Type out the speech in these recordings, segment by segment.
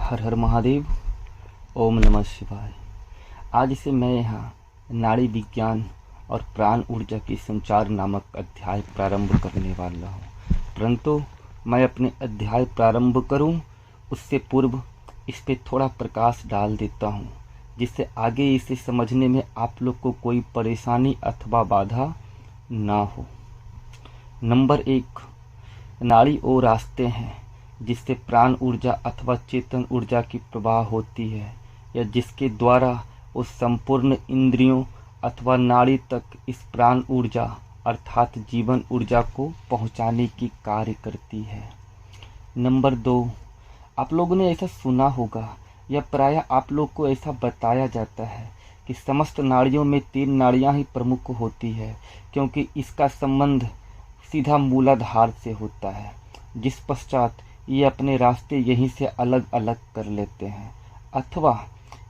हर हर महादेव। ओम नमः शिवाय। आज से मैं यहाँ नाड़ी विज्ञान और प्राण ऊर्जा की संचार नामक अध्याय प्रारंभ करने वाला हूँ। परंतु मैं अपने अध्याय प्रारंभ करूँ उससे पूर्व इस पे थोड़ा प्रकाश डाल देता हूँ, जिससे आगे इसे समझने में आप लोग को कोई परेशानी अथवा बाधा ना हो। नंबर 1, नाड़ी वो रास्ते हैं जिससे प्राण ऊर्जा अथवा चेतन ऊर्जा की प्रवाह होती है, या जिसके द्वारा वो संपूर्ण इंद्रियों अथवा नाड़ी तक इस प्राण ऊर्जा अर्थात जीवन ऊर्जा को पहुंचाने की कार्य करती है। नंबर 2, आप लोगों ने ऐसा सुना होगा या प्रायः आप लोग को ऐसा बताया जाता है कि समस्त नाड़ियों में 3 नाड़ियां ही प्रमुख होती है, क्योंकि इसका संबंध सीधा मूलाधार से होता है, जिस पश्चात ये अपने रास्ते यहीं से अलग अलग कर लेते हैं अथवा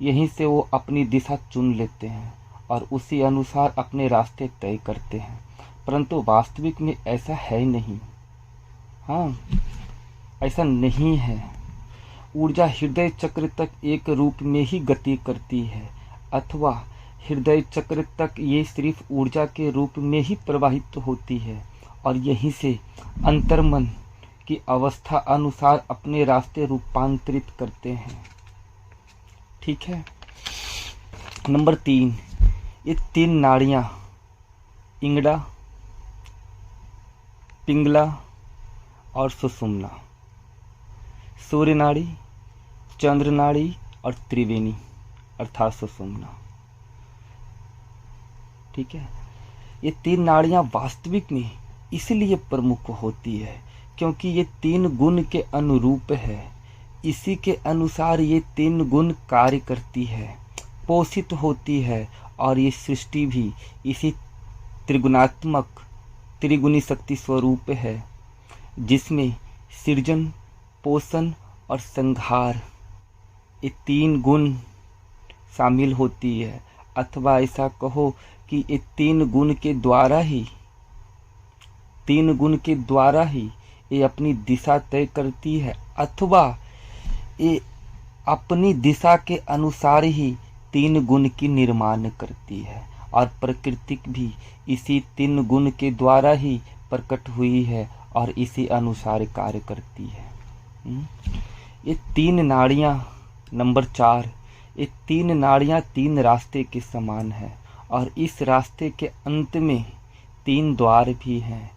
यहीं से वो अपनी दिशा चुन लेते हैं और उसी अनुसार अपने रास्ते तय करते हैं। परंतु वास्तविक में ऐसा है नहीं। हाँ, ऐसा नहीं है। ऊर्जा हृदय चक्र तक एक रूप में ही गति करती है अथवा हृदय चक्र तक ये सिर्फ ऊर्जा के रूप में ही प्रवाहित होती है और यहीं से अंतर्मन की अवस्था अनुसार अपने रास्ते रूपांतरित करते हैं। ठीक है। नंबर 3, ये 3 नाड़ियां इंगड़ा, पिंगला और सुषुम्ना, सूर्य नाड़ी, चंद्र नाड़ी और त्रिवेणी अर्थात सुषुम्ना। ठीक है। ये 3 नाड़ियां वास्तविक में इसलिए प्रमुख होती है क्योंकि ये 3 गुण के अनुरूप है। इसी के अनुसार ये 3 गुण कार्य करती है, पोषित होती है और ये सृष्टि भी इसी त्रिगुणात्मक त्रिगुणी शक्ति स्वरूप है, जिसमें सृजन, पोषण और संहार ये 3 गुण शामिल होती है। अथवा ऐसा कहो कि ये 3 गुण के द्वारा ही ये अपनी दिशा तय करती है अथवा ये अपनी दिशा के अनुसार ही 3 गुण की निर्माण करती है और प्रकृति भी इसी 3 गुण के द्वारा ही प्रकट हुई है और इसी अनुसार कार्य करती है। ये 3 नाड़ियां, नंबर 4, ये 3 नाड़ियां 3 रास्ते के समान है और इस रास्ते के अंत में 3 द्वार भी हैं।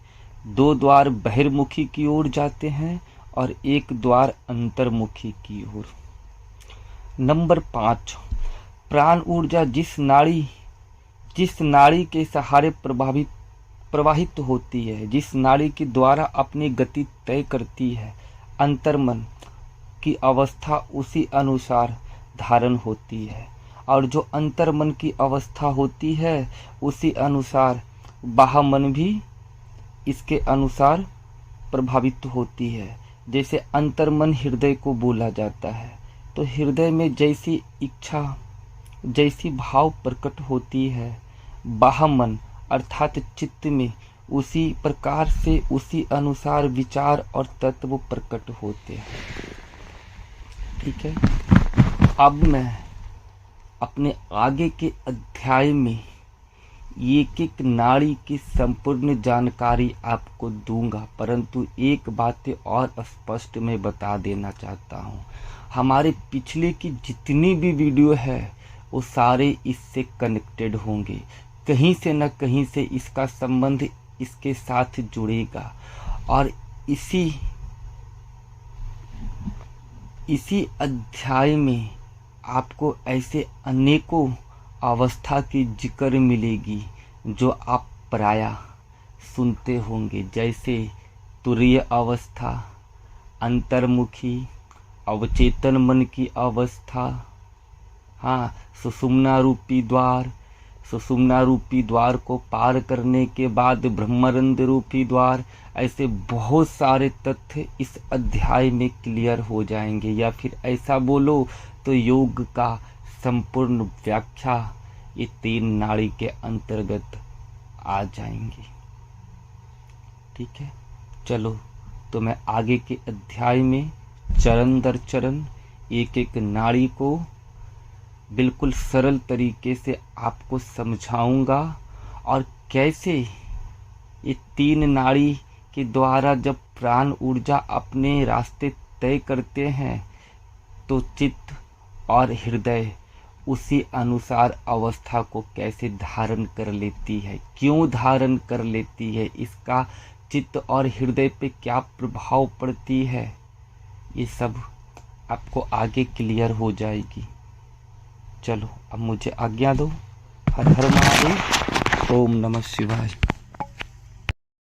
2 द्वार बहिर्मुखी की ओर जाते हैं और 1 द्वार अंतर्मुखी की ओर। नंबर 5, प्राण ऊर्जा जिस नाड़ी के सहारे प्रवाहित होती है, जिस नाड़ी के द्वारा अपनी गति तय करती है, अंतर्मन की अवस्था उसी अनुसार धारण होती है और जो अंतर्मन की अवस्था होती है उसी अनुसार बाह्यमन भी इसके अनुसार प्रभावित होती है। जैसे अंतर्मन हृदय को बोला जाता है, तो हृदय में जैसी इच्छा, जैसी भाव प्रकट होती है, बाह्यमन अर्थात चित्त में उसी प्रकार से उसी अनुसार विचार और तत्व प्रकट होते हैं। ठीक है। अब मैं अपने आगे के अध्याय में एक नाड़ी की संपूर्ण जानकारी आपको दूंगा, परंतु एक बात और स्पष्ट मैं बता देना चाहता हूँ। हमारे पिछले की जितनी भी वीडियो है वो सारे इससे कनेक्टेड होंगे, कहीं से न कहीं से इसका संबंध इसके साथ जुड़ेगा और इसी अध्याय में आपको ऐसे अनेकों अवस्था की जिक्र मिलेगी जो आप प्रायः सुनते होंगे, जैसे तुरीय अवस्था, अंतर्मुखी, अवचेतन मन की अवस्था, हाँ, सुषुम्ना रूपी द्वार को पार करने के बाद ब्रह्मरंध्र रूपी द्वार। ऐसे बहुत सारे तथ्य इस अध्याय में क्लियर हो जाएंगे, या फिर ऐसा बोलो तो योग का संपूर्ण व्याख्या ये 3 नाड़ी के अंतर्गत आ जाएंगी। ठीक है। चलो, तो मैं आगे के अध्याय में चरण दर चरण एक एक नाड़ी को बिल्कुल सरल तरीके से आपको समझाऊंगा, और कैसे ये 3 नाड़ी के द्वारा जब प्राण ऊर्जा अपने रास्ते तय करते हैं तो चित्त और हृदय उसी अनुसार अवस्था को कैसे धारण कर लेती है, क्यों धारण कर लेती है, इसका चित्त और हृदय पे क्या प्रभाव पड़ती है, ये सब आपको आगे क्लियर हो जाएगी। चलो अब मुझे आज्ञा दो। हर हर महादेव। ओम नमः शिवाय।